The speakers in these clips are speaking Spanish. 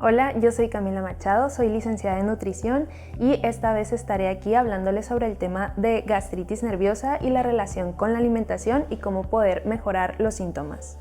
Hola, yo soy Camila Machado, soy licenciada en nutrición y esta vez estaré aquí hablándoles sobre el tema de gastritis nerviosa y la relación con la alimentación y cómo poder mejorar los síntomas.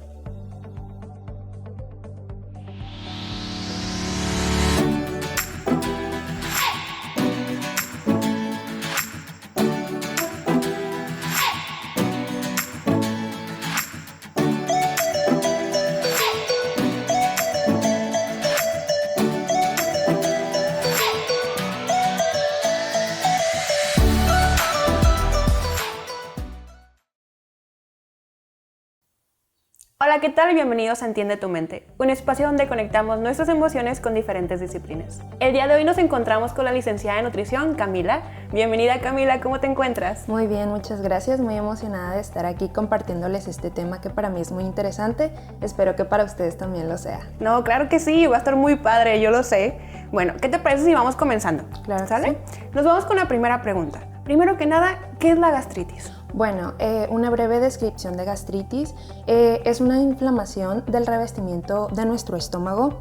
Hola, ¿qué tal? Bienvenidos a Entiende tu Mente, un espacio donde conectamos nuestras emociones con diferentes disciplinas. El día de hoy nos encontramos con la licenciada en nutrición, Camila. Bienvenida, Camila, ¿cómo te encuentras? Muy bien, muchas gracias, muy emocionada de estar aquí compartiéndoles este tema que para mí es muy interesante. Espero que para ustedes también lo sea. No, claro que sí, va a estar muy padre, yo lo sé. Bueno, ¿qué te parece si vamos comenzando? Claro, ¿sale? sí. Nos vamos con la primera pregunta. Primero que nada, ¿qué es la gastritis? Bueno, una breve descripción de gastritis es una inflamación del revestimiento de nuestro estómago.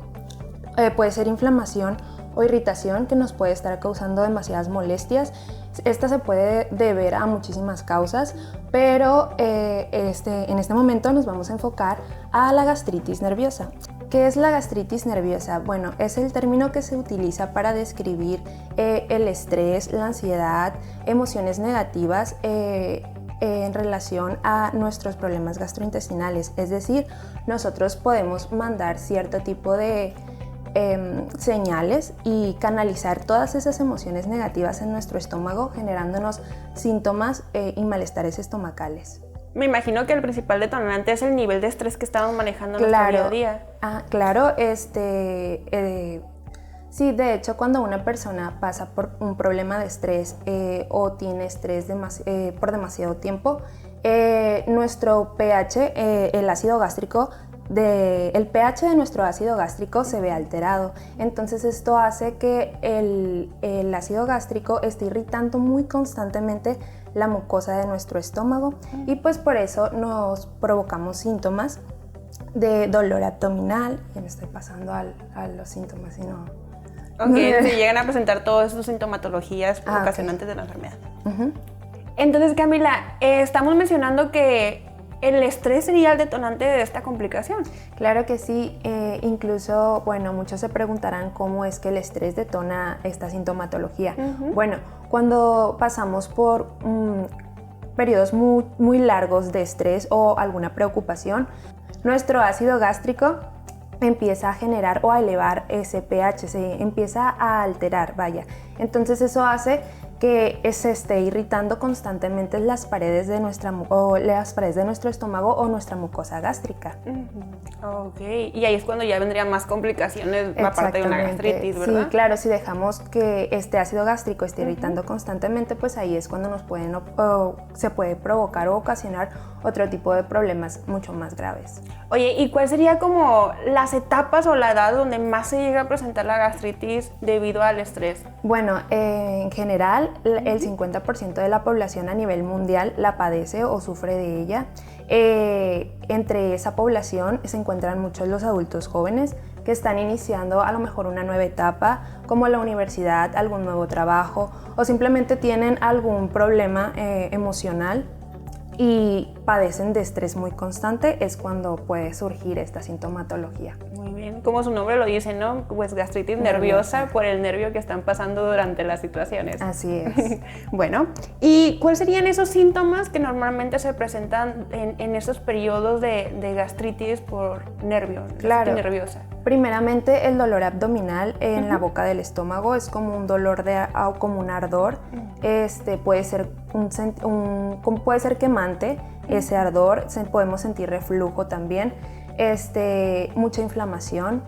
Puede ser inflamación o irritación que nos puede estar causando demasiadas molestias. Esta se puede deber a muchísimas causas, pero en este momento nos vamos a enfocar a la gastritis nerviosa. ¿Qué es la gastritis nerviosa? Bueno, es el término que se utiliza para describir el estrés, la ansiedad, emociones negativas en relación a nuestros problemas gastrointestinales. Es decir, nosotros podemos mandar cierto tipo de señales y canalizar todas esas emociones negativas en nuestro estómago, generándonos síntomas y malestares estomacales. Me imagino que el principal detonante es el nivel de estrés que estamos manejando en nuestro día a día. Claro, sí, de hecho, cuando una persona pasa por un problema de estrés o tiene estrés por demasiado tiempo, nuestro pH, el ácido gástrico, el pH de nuestro ácido gástrico se ve alterado. Entonces esto hace que el ácido gástrico esté irritando muy constantemente la mucosa de nuestro estómago y pues por eso nos provocamos síntomas de dolor abdominal. Ya me estoy pasando a los síntomas y no... Ok, si llegan a presentar todas esas sintomatologías ocasionantes de la enfermedad. Entonces, Camila, estamos mencionando que el estrés sería el detonante de esta complicación. Claro que sí, incluso, bueno, muchos se preguntarán cómo es que el estrés detona esta sintomatología. Bueno, cuando pasamos por periodos muy largos de estrés o alguna preocupación, nuestro ácido gástrico empieza a generar o a elevar ese pH, se empieza a alterar, vaya. Entonces eso hace que se esté irritando constantemente las paredes de nuestro estómago o nuestra mucosa gástrica. Ok, y ahí es cuando ya vendrían más complicaciones aparte de una gastritis, ¿verdad? Sí, claro, si dejamos que este ácido gástrico esté irritando constantemente, pues ahí es cuando se puede provocar o ocasionar otro tipo de problemas mucho más graves. Oye, ¿y cuál sería como las etapas o la edad donde más se llega a presentar la gastritis debido al estrés? Bueno, en general, el 50% de la población a nivel mundial la padece o sufre de ella. Entre esa población se encuentran muchos los adultos jóvenes que están iniciando a lo mejor una nueva etapa, como la universidad, algún nuevo trabajo o simplemente tienen algún problema emocional y padecen de estrés muy constante, es cuando puede surgir esta sintomatología. Muy bien, como su nombre lo dice, ¿no? Pues gastritis nerviosa por el nervio que están pasando durante las situaciones. Así es. Bueno, ¿y cuáles serían esos síntomas que normalmente se presentan en esos periodos de gastritis por nervio, gastritis nerviosa? Primeramente, el dolor abdominal en la boca del estómago es como un dolor como un ardor. Puede ser puede ser quemante ese ardor. Podemos sentir reflujo también. Mucha inflamación,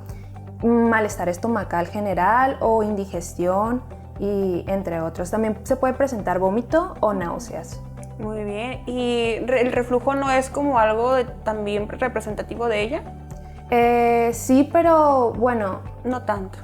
malestar estomacal general o indigestión y entre otros. También se puede presentar vómito o náuseas. Muy bien. ¿Y el reflujo no es como algo también representativo de ella? Sí, pero bueno, no tanto.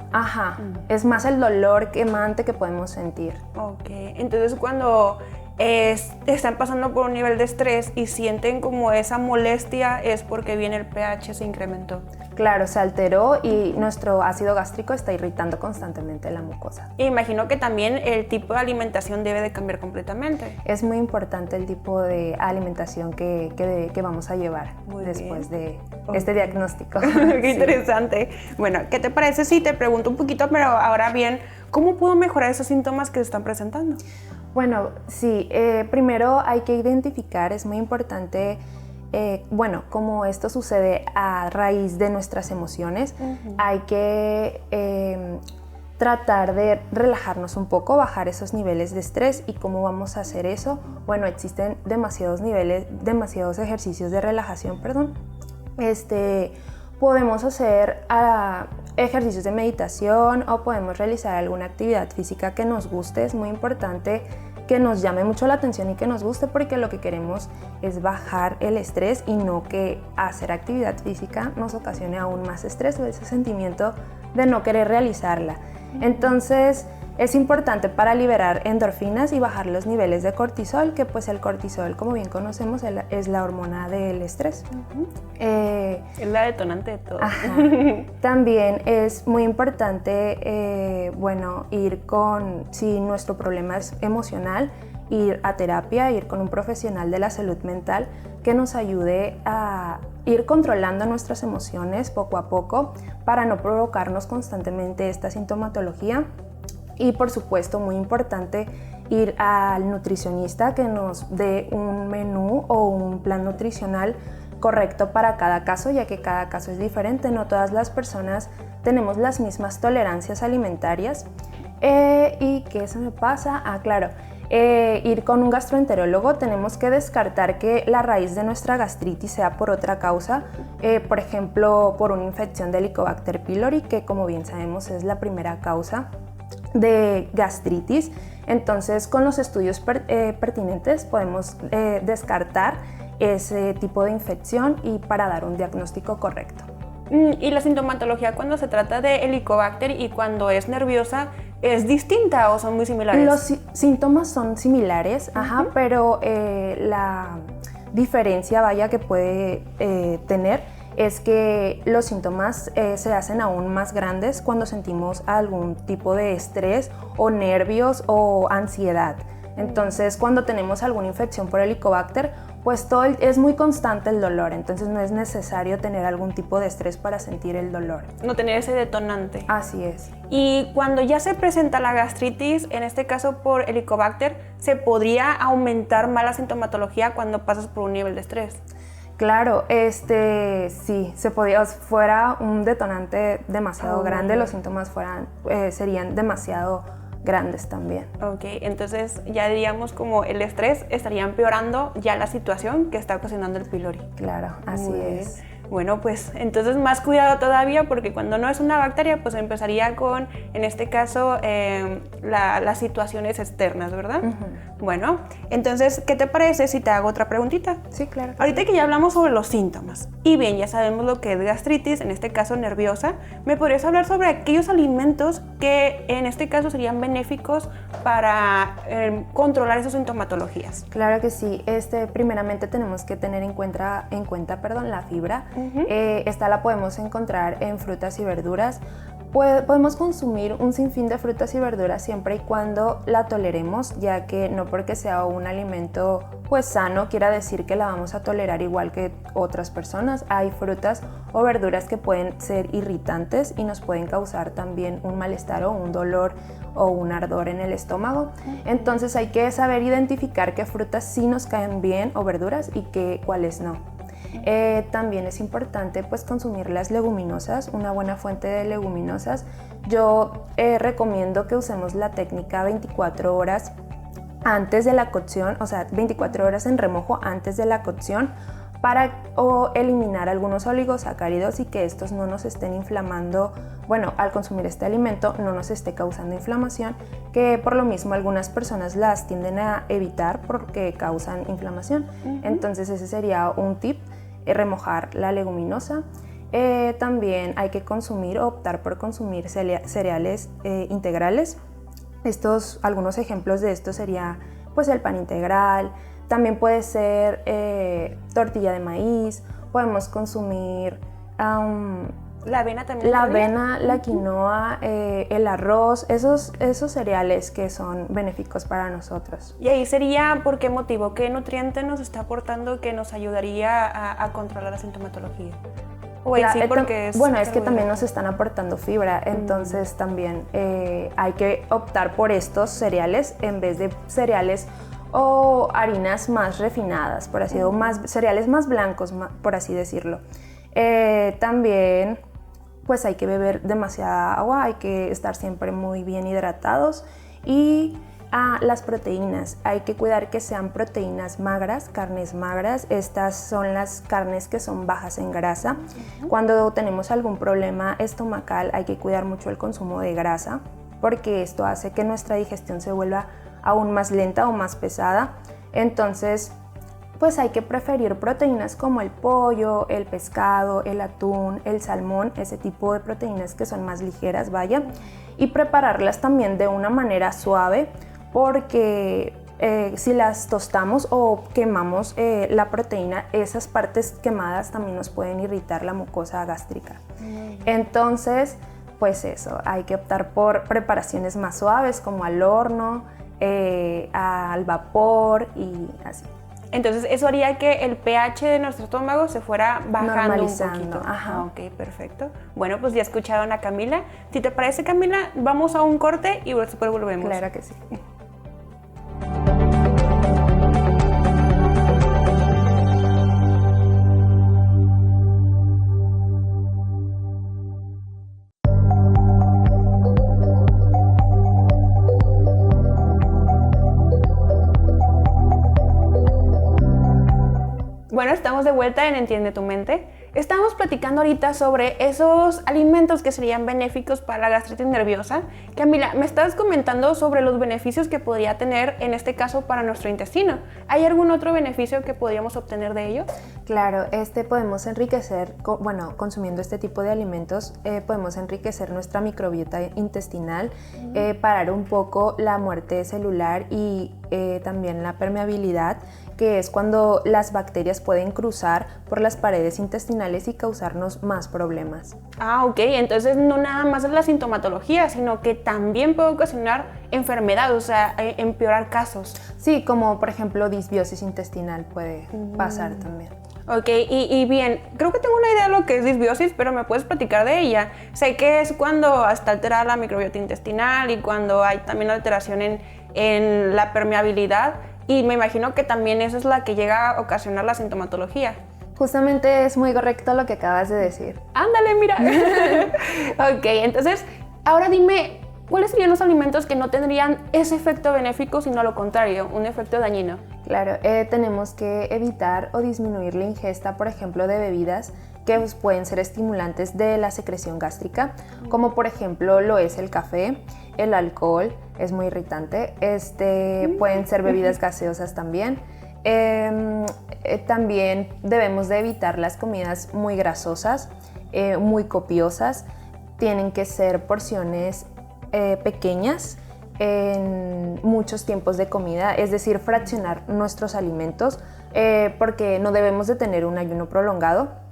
Es más el dolor quemante que podemos sentir. Ok, entonces cuando están pasando por un nivel de estrés y sienten como esa molestia es porque bien el pH se incrementó. Claro, se alteró y nuestro ácido gástrico está irritando constantemente la mucosa. E imagino que también el tipo de alimentación debe de cambiar completamente. Es muy importante el tipo de alimentación que vamos a llevar después de este diagnóstico. Qué interesante. Bueno, ¿qué te parece si te pregunto un poquito, pero ahora bien, ¿cómo puedo mejorar esos síntomas que se están presentando? Bueno, sí, primero hay que identificar, es muy importante. Como esto sucede a raíz de nuestras emociones, hay que tratar de relajarnos un poco, bajar esos niveles de estrés. ¿Y cómo vamos a hacer eso? Bueno, existen demasiados ejercicios de relajación, podemos hacer ejercicios de meditación o podemos realizar alguna actividad física que nos guste. Es muy importante que nos llame mucho la atención y que nos guste, porque lo que queremos es bajar el estrés y no que hacer actividad física nos ocasione aún más estrés o ese sentimiento de no querer realizarla. Entonces es importante para liberar endorfinas y bajar los niveles de cortisol, que pues el cortisol, como bien conocemos, es la hormona del estrés. Es la detonante de todo. También es muy importante, si nuestro problema es emocional, ir a terapia, ir con un profesional de la salud mental que nos ayude a ir controlando nuestras emociones poco a poco para no provocarnos constantemente esta sintomatología. Y por supuesto, muy importante, ir al nutricionista que nos dé un menú o un plan nutricional correcto para cada caso, ya que cada caso es diferente. No todas las personas tenemos las mismas tolerancias alimentarias. ¿Y qué se me pasa? Ir con un gastroenterólogo. Tenemos que descartar que la raíz de nuestra gastritis sea por otra causa, por ejemplo, por una infección de Helicobacter pylori, que como bien sabemos es la primera causa de gastritis. Entonces, con los estudios pertinentes podemos descartar ese tipo de infección y para dar un diagnóstico correcto. ¿Y la sintomatología cuando se trata de Helicobacter y cuando es nerviosa es distinta o son muy similares? Los síntomas son similares, pero la diferencia que puede tener es que los síntomas se hacen aún más grandes cuando sentimos algún tipo de estrés o nervios o ansiedad. Entonces, cuando tenemos alguna infección por Helicobacter, pues es muy constante el dolor, entonces no es necesario tener algún tipo de estrés para sentir el dolor. No tener ese detonante. Así es. Y cuando ya se presenta la gastritis, en este caso por Helicobacter, ¿se podría aumentar más la sintomatología cuando pasas por un nivel de estrés? Claro, sí, se podía, fuera un detonante demasiado grande, los síntomas serían demasiado grandes también. Ok, entonces ya diríamos como el estrés estaría empeorando ya la situación que está ocasionando el pylori. Claro, así es. Bueno, pues entonces más cuidado todavía, porque cuando no es una bacteria, pues empezaría con, en este caso, las situaciones externas, ¿verdad? Bueno, entonces, ¿qué te parece si te hago otra preguntita? Sí, claro. Ahorita que ya hablamos sobre los síntomas, y bien, ya sabemos lo que es gastritis, en este caso nerviosa, ¿me podrías hablar sobre aquellos alimentos que en este caso serían benéficos para controlar esas sintomatologías? Claro que sí. Primeramente tenemos que tener en cuenta, la fibra. Esta la podemos encontrar en frutas y verduras. Podemos consumir un sinfín de frutas y verduras siempre y cuando la toleremos, ya que no porque sea un alimento sano quiera decir que la vamos a tolerar igual que otras personas. Hay frutas o verduras que pueden ser irritantes y nos pueden causar también un malestar o un dolor o un ardor en el estómago. Entonces hay que saber identificar qué frutas sí nos caen bien o verduras y cuáles no. También es importante consumir las leguminosas, una buena fuente de leguminosas. Yo recomiendo que usemos la técnica 24 horas antes de la cocción, o sea, 24 horas en remojo antes de la cocción para eliminar algunos oligosacáridos y que estos no nos estén inflamando, al consumir este alimento no nos esté causando inflamación, que por lo mismo algunas personas las tienden a evitar porque causan inflamación. Entonces ese sería un tip. Remojar la leguminosa. También hay que optar por consumir cereales integrales. Algunos ejemplos de esto sería el pan integral, también puede ser tortilla de maíz, podemos consumir ¿La avena también? La avena, la quinoa, el arroz, esos cereales que son benéficos para nosotros. Y ahí sería, ¿por qué motivo? ¿Qué nutriente nos está aportando que nos ayudaría a controlar la sintomatología? O en sí porque es que también nos están aportando fibra, entonces también hay que optar por estos cereales en vez de cereales o harinas más refinadas, por así decirlo, cereales más blancos, por así decirlo. También pues hay que beber demasiada agua, hay que estar siempre muy bien hidratados y las proteínas, hay que cuidar que sean proteínas magras, carnes magras. Estas son las carnes que son bajas en grasa. Cuando tenemos algún problema estomacal hay que cuidar mucho el consumo de grasa porque esto hace que nuestra digestión se vuelva aún más lenta o más pesada. Entonces pues hay que preferir proteínas como el pollo, el pescado, el atún, el salmón, ese tipo de proteínas que son más ligeras, y prepararlas también de una manera suave porque si las tostamos o quemamos la proteína, esas partes quemadas también nos pueden irritar la mucosa gástrica. Entonces, pues eso, hay que optar por preparaciones más suaves como al horno, al vapor y así. Entonces eso haría que el pH de nuestro estómago se fuera bajando un poquito. Ajá. Ok, perfecto. Bueno, pues ya escucharon a Camila. Si te parece, Camila, vamos a un corte y después volvemos. Claro que sí. Bueno, estamos de vuelta en Entiende tu Mente. Estamos platicando ahorita sobre esos alimentos que serían benéficos para la gastritis nerviosa. Camila, me estabas comentando sobre los beneficios que podría tener en este caso para nuestro intestino. ¿Hay algún otro beneficio que podríamos obtener de ello? Claro, podemos enriquecer, consumiendo este tipo de alimentos, podemos enriquecer nuestra microbiota intestinal, parar un poco la muerte celular y también la permeabilidad, que es cuando las bacterias pueden cruzar por las paredes intestinales y causarnos más problemas. Ah, ok. Entonces no nada más es la sintomatología, sino que también puede ocasionar enfermedad, o sea, empeorar casos. Sí, como por ejemplo disbiosis intestinal puede pasar también. Ok, y bien, creo que tengo una idea de lo que es disbiosis, pero ¿me puedes platicar de ella? Sé que es cuando está alterada la microbiota intestinal y cuando hay también alteración en la permeabilidad, y me imagino que también esa es la que llega a ocasionar la sintomatología. Justamente es muy correcto lo que acabas de decir. Ándale, mira. Ok, entonces, ahora dime, ¿cuáles serían los alimentos que no tendrían ese efecto benéfico, sino lo contrario, un efecto dañino? Claro, tenemos que evitar o disminuir la ingesta, por ejemplo, de bebidas que pueden ser estimulantes de la secreción gástrica, como por ejemplo lo es el café, el alcohol, es muy irritante, pueden ser bebidas gaseosas también. También debemos de evitar las comidas muy grasosas, muy copiosas, tienen que ser porciones pequeñas en muchos tiempos de comida, es decir, fraccionar nuestros alimentos porque no debemos de tener un ayuno prolongado.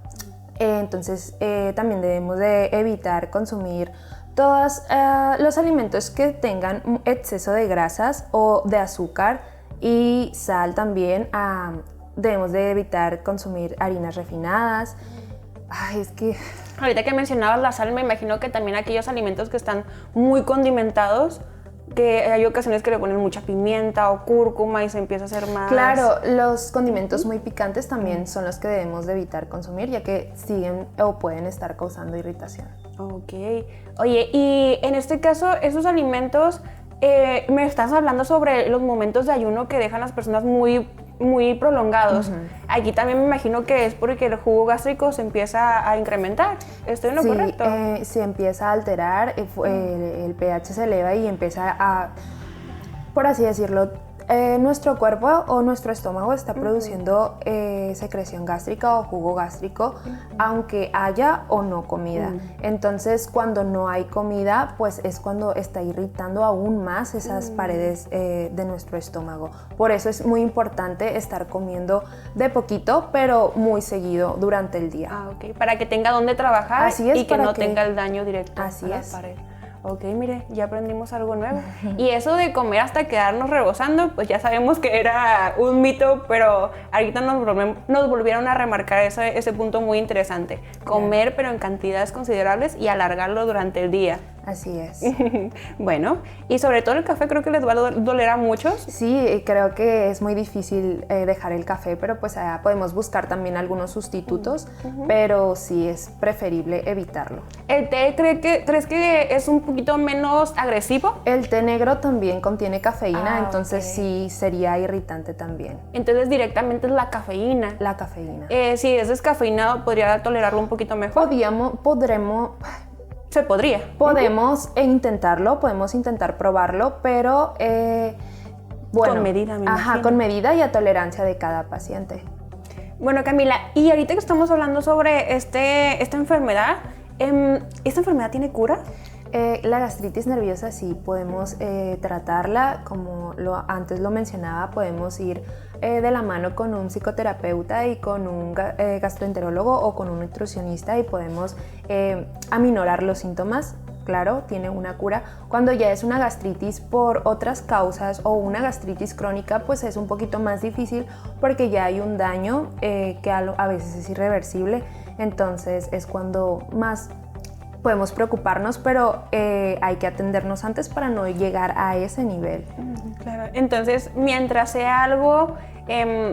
Entonces también debemos de evitar consumir todos los alimentos que tengan exceso de grasas o de azúcar y sal también. Debemos de evitar consumir harinas refinadas. Ay, es que... Ahorita que mencionabas la sal, me imagino que también aquellos alimentos que están muy condimentados, que hay ocasiones que le ponen mucha pimienta o cúrcuma y se empieza a hacer más... Claro, los condimentos muy picantes también son los que debemos de evitar consumir, ya que siguen o pueden estar causando irritación. Ok. Oye, y en este caso, esos alimentos, me estás hablando sobre los momentos de ayuno que dejan las personas muy prolongados. Aquí también me imagino que es porque el jugo gástrico se empieza a incrementar. ¿Estoy en lo correcto? Se empieza a alterar, el pH se eleva y empieza a, por así decirlo, nuestro cuerpo o nuestro estómago está produciendo secreción gástrica o jugo gástrico, aunque haya o no comida. Entonces, cuando no hay comida, pues es cuando está irritando aún más esas paredes de nuestro estómago. Por eso es muy importante estar comiendo de poquito, pero muy seguido durante el día. Ah, ok. Para que tenga dónde trabajar y que no tenga el daño directo a la pared. Ok, mire, ya aprendimos algo nuevo. Y eso de comer hasta quedarnos rebosando, pues ya sabemos que era un mito, pero ahorita nos volvieron a remarcar ese punto muy interesante. Comer, pero en cantidades considerables y alargarlo durante el día. Así es. Bueno, y sobre todo el café creo que les va a doler a muchos. Sí, creo que es muy difícil dejar el café, pero pues podemos buscar también algunos sustitutos, pero sí es preferible evitarlo. ¿El té crees que es un poquito menos agresivo? El té negro también contiene cafeína, entonces sí sería irritante también. Entonces directamente es la cafeína. La cafeína. Si es descafeinado, ¿podría tolerarlo un poquito mejor? Se podría. Podemos intentarlo, podemos intentar probarlo, pero bueno. Con medida, me imagino. Con medida y a tolerancia de cada paciente. Bueno, Camila, y ahorita que estamos hablando sobre esta enfermedad, ¿esta enfermedad tiene cura? La gastritis nerviosa sí, podemos tratarla, como antes lo mencionaba, podemos ir de la mano con un psicoterapeuta y con un gastroenterólogo o con un nutricionista y podemos aminorar los síntomas. Claro, tiene una cura. Cuando ya es una gastritis por otras causas o una gastritis crónica, pues es un poquito más difícil porque ya hay un daño que a veces es irreversible. Entonces es cuando más podemos preocuparnos, pero hay que atendernos antes para no llegar a ese nivel. Claro. Entonces, mientras sea algo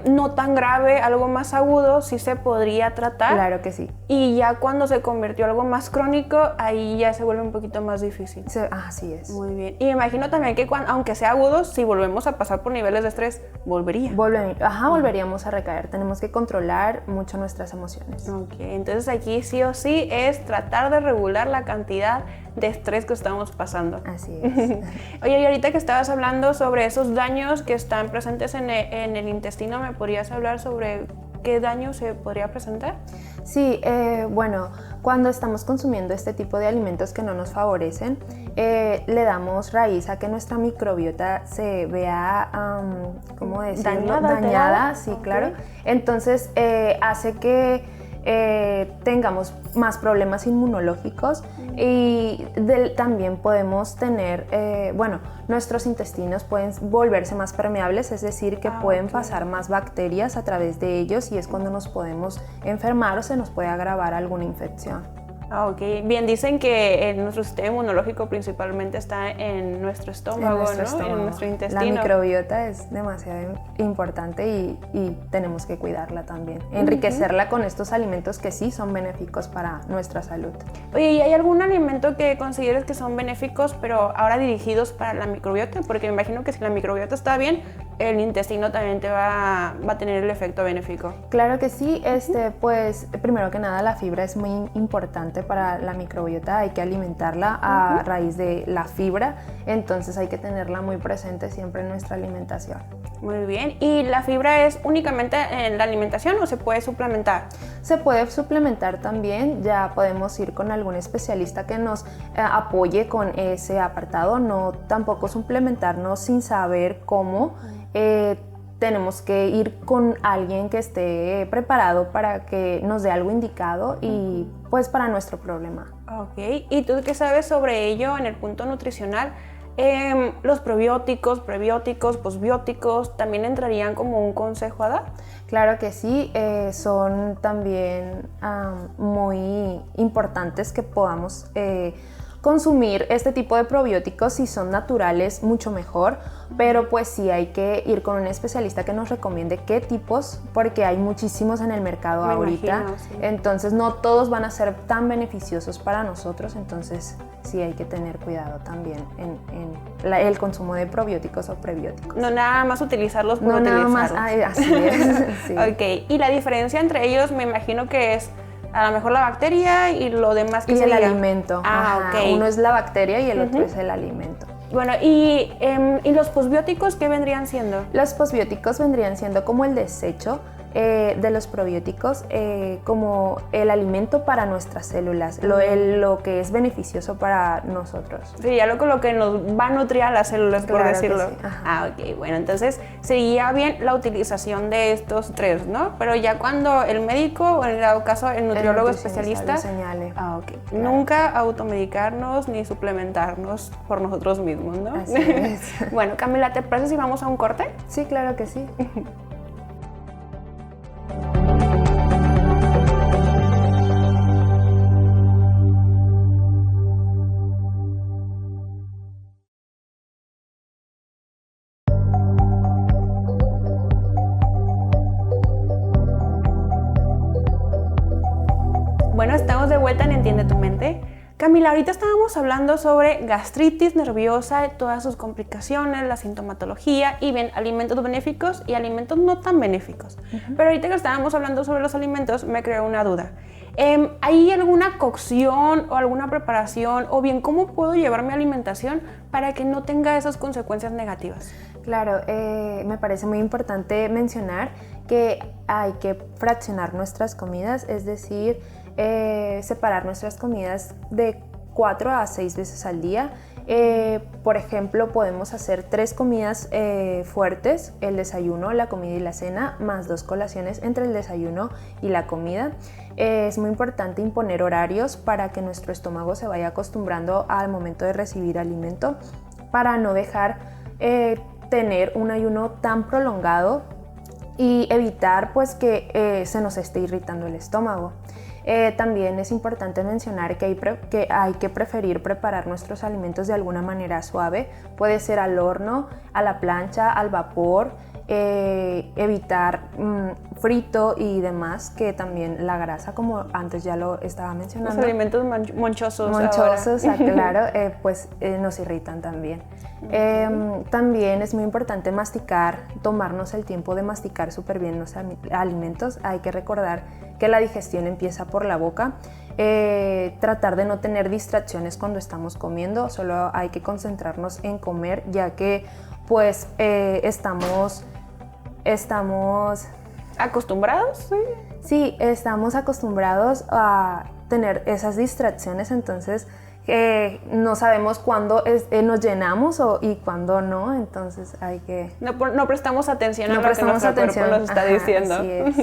no tan grave, algo más agudo, sí se podría tratar. Claro que sí. Y ya cuando se convirtió en algo más crónico, ahí ya se vuelve un poquito más difícil. Sí, así es. Muy bien. Y me imagino también que aunque sea agudo, si volvemos a pasar por niveles de estrés, volveríamos a recaer. Tenemos que controlar mucho nuestras emociones. Ok, entonces aquí sí o sí es tratar de regular la cantidad de estrés que estamos pasando. Así es. Oye, y ahorita que estabas hablando sobre esos daños que están presentes en el intestino, ¿me podrías hablar sobre qué daño se podría presentar? Sí, bueno, cuando estamos consumiendo este tipo de alimentos que no nos favorecen, le damos raíz a que nuestra microbiota se vea, ¿cómo decirlo? Dañada, sí, okay. Claro. Entonces, hace que tengamos más problemas inmunológicos y también podemos tener, nuestros intestinos pueden volverse más permeables, es decir, que pueden pasar más bacterias a través de ellos y es cuando nos podemos enfermar o se nos puede agravar alguna infección. Ok. Bien, dicen que nuestro sistema inmunológico principalmente está en nuestro estómago, en nuestro intestino. La microbiota es demasiado importante y tenemos que cuidarla también. Enriquecerla con estos alimentos que sí son benéficos para nuestra salud. Oye, ¿y hay algún alimento que consideres que son benéficos, pero ahora dirigidos para la microbiota? Porque me imagino que si la microbiota está bien, el intestino también te va a tener el efecto benéfico. Claro que sí. Pues primero que nada la fibra es muy importante para la microbiota, hay que alimentarla a raíz de la fibra, entonces hay que tenerla muy presente siempre en nuestra alimentación. Muy bien, ¿y la fibra es únicamente en la alimentación o se puede suplementar? Se puede suplementar también, ya podemos ir con algún especialista que nos apoye con ese apartado, no tampoco suplementarnos sin saber cómo. Tenemos que ir con alguien que esté preparado para que nos dé algo indicado y pues para nuestro problema. Ok, ¿y tú qué sabes sobre ello en el punto nutricional? ¿Los probióticos, prebióticos, posbióticos también entrarían como un consejo a dar? Claro que sí, son también muy importantes que podamos consumir este tipo de probióticos. Si son naturales, mucho mejor, pero pues sí hay que ir con un especialista que nos recomiende qué tipos, porque hay muchísimos en el mercado ahorita, imagino, sí. Entonces no todos van a ser tan beneficiosos para nosotros, entonces sí hay que tener cuidado también en el consumo de probióticos o prebióticos. No nada más utilizarlos por utilizarlos. Nada más, así es. Sí. Ok, y la diferencia entre ellos me imagino que es a lo mejor la bacteria y lo demás que y sería el alimento. Ok. Uno es la bacteria y el otro es el alimento. Bueno, ¿y los posbióticos qué vendrían siendo? Los posbióticos vendrían siendo como el desecho de los probióticos, como el alimento para nuestras células, lo que es beneficioso para nosotros. Sí, ya lo que nos va a nutrir a las células, claro, por decirlo. Sí. Ok, bueno, entonces sería bien la utilización de estos tres, ¿no? Pero ya cuando el médico, o en el caso el nutriólogo especialista, lo señale. Ok. Claro. Nunca automedicarnos ni suplementarnos por nosotros mismos, ¿no? Así es. Bueno, Camila, ¿te parece si vamos a un corte? Sí, claro que sí. Bueno, estamos de vuelta en Entiende tu Mente. Camila, ahorita estábamos hablando sobre gastritis nerviosa, todas sus complicaciones, la sintomatología y bien, alimentos benéficos y alimentos no tan benéficos. Pero ahorita que estábamos hablando sobre los alimentos, me creó una duda. ¿Hay alguna cocción o alguna preparación o bien cómo puedo llevar mi alimentación para que no tenga esas consecuencias negativas? Claro, me parece muy importante mencionar que hay que fraccionar nuestras comidas, es decir, separar nuestras comidas de 4 a 6 veces al día. Por ejemplo, podemos hacer 3 comidas fuertes, el desayuno, la comida y la cena, más 2 colaciones entre el desayuno y la comida. Es muy importante imponer horarios para que nuestro estómago se vaya acostumbrando al momento de recibir alimento, para no dejar tener un ayuno tan prolongado y evitar pues que se nos esté irritando el estómago. También es importante mencionar que hay que preferir preparar nuestros alimentos de alguna manera suave. Puede ser al horno, a la plancha, al vapor, evitar frito y demás, que también la grasa, como antes ya lo estaba mencionando. Los alimentos monchosos. Monchosos, claro, pues nos irritan también. También es muy importante masticar, tomarnos el tiempo de masticar súper bien los alimentos. Hay que recordar que la digestión empieza por la boca. Tratar de no tener distracciones cuando estamos comiendo, solo hay que concentrarnos en comer, ya que pues estamos ¿acostumbrados? Sí. Sí, estamos acostumbrados a tener esas distracciones, entonces no sabemos cuándo nos llenamos y cuándo no, entonces hay que... No prestamos atención a lo que nuestro cuerpo nos está diciendo. Así es.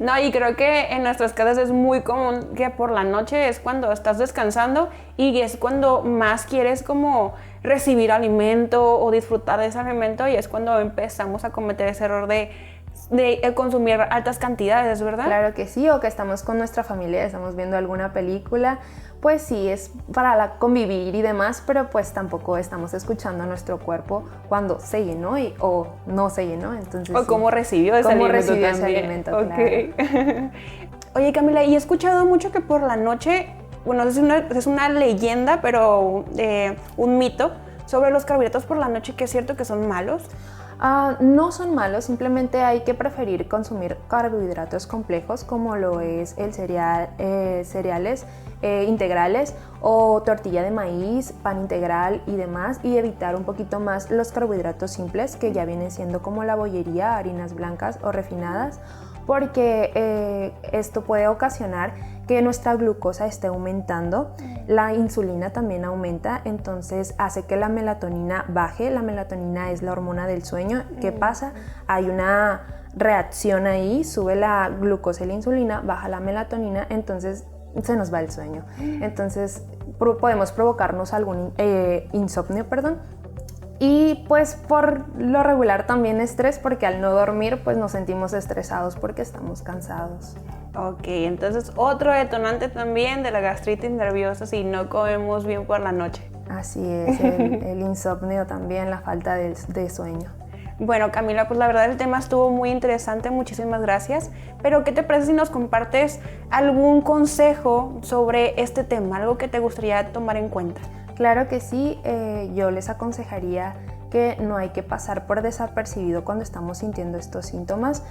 No, y creo que en nuestras casas es muy común que por la noche es cuando estás descansando y es cuando más quieres como recibir alimento o disfrutar de ese alimento, y es cuando empezamos a cometer ese error de consumir altas cantidades, ¿verdad? Claro que sí, o que estamos con nuestra familia, estamos viendo alguna película, pues sí, es para convivir y demás, pero pues tampoco estamos escuchando a nuestro cuerpo cuando se llenó o no se llenó, entonces... O cómo recibió ese alimento. Okay. Claro. Oye, Camila, y he escuchado mucho que por la noche, bueno, es una leyenda, pero un mito sobre los carbohidratos por la noche, que es cierto que son malos. No son malos, simplemente hay que preferir consumir carbohidratos complejos como lo es el cereales integrales o tortilla de maíz, pan integral y demás, y evitar un poquito más los carbohidratos simples, que ya vienen siendo como la bollería, harinas blancas o refinadas, porque esto puede ocasionar que nuestra glucosa esté aumentando, la insulina también aumenta, entonces hace que la melatonina baje. La melatonina es la hormona del sueño. ¿Qué pasa? Hay una reacción ahí, sube la glucosa y la insulina, baja la melatonina, entonces se nos va el sueño. Entonces podemos provocarnos algún insomnio, y pues por lo regular también estrés, porque al no dormir pues nos sentimos estresados porque estamos cansados. Ok, entonces otro detonante también de la gastritis nerviosa si no comemos bien por la noche. Así es, el insomnio también, la falta de sueño. Bueno, Camila, pues la verdad el tema estuvo muy interesante, muchísimas gracias. Pero ¿qué te parece si nos compartes algún consejo sobre este tema, algo que te gustaría tomar en cuenta? Claro que sí, yo les aconsejaría que no hay que pasar por desapercibido cuando estamos sintiendo estos síntomas.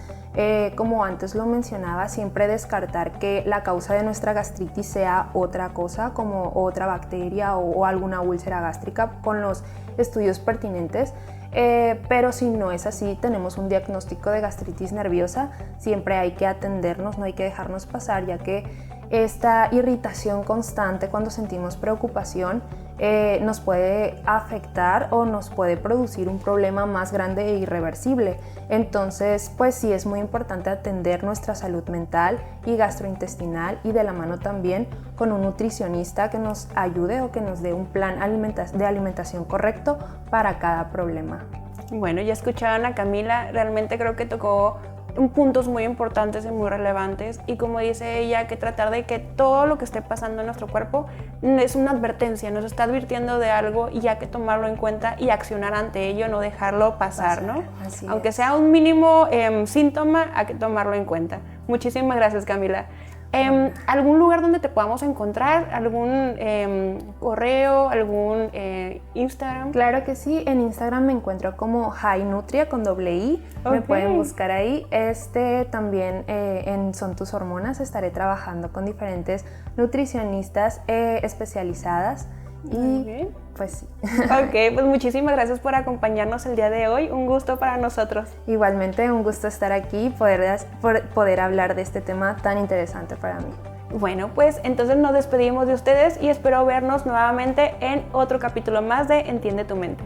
Como antes lo mencionaba, siempre descartar que la causa de nuestra gastritis sea otra cosa, como otra bacteria o alguna úlcera gástrica. Con los estudios pertinentes. Pero si no es así, tenemos un diagnóstico de gastritis nerviosa, siempre hay que atendernos, no hay que dejarnos pasar, ya que esta irritación constante cuando sentimos preocupación nos puede afectar o nos puede producir un problema más grande e irreversible. Entonces, pues sí es muy importante atender nuestra salud mental y gastrointestinal, y de la mano también con un nutricionista que nos ayude o que nos dé un plan de alimentación correcto para cada problema. Bueno, ya escucharon a Camila, realmente creo que tocó puntos muy importantes y muy relevantes, y como dice ella, que tratar de que todo lo que esté pasando en nuestro cuerpo es una advertencia, nos está advirtiendo de algo y hay que tomarlo en cuenta y accionar ante ello, no dejarlo pasar, ¿no? Aunque sea un mínimo síntoma, hay que tomarlo en cuenta. Muchísimas gracias, Camila. ¿Algún lugar donde te podamos encontrar? ¿Algún correo? ¿Algún Instagram? Claro que sí, en Instagram me encuentro como HiNutria con doble I, me pueden buscar ahí. También en Son Tus Hormonas estaré trabajando con diferentes nutricionistas especializadas. Y pues sí. Ok, pues muchísimas gracias por acompañarnos el día de hoy, un gusto para nosotros. Igualmente, un gusto estar aquí y poder hablar de este tema tan interesante para mí. Bueno, pues entonces nos despedimos de ustedes y espero vernos nuevamente en otro capítulo más de Entiende tu Mente.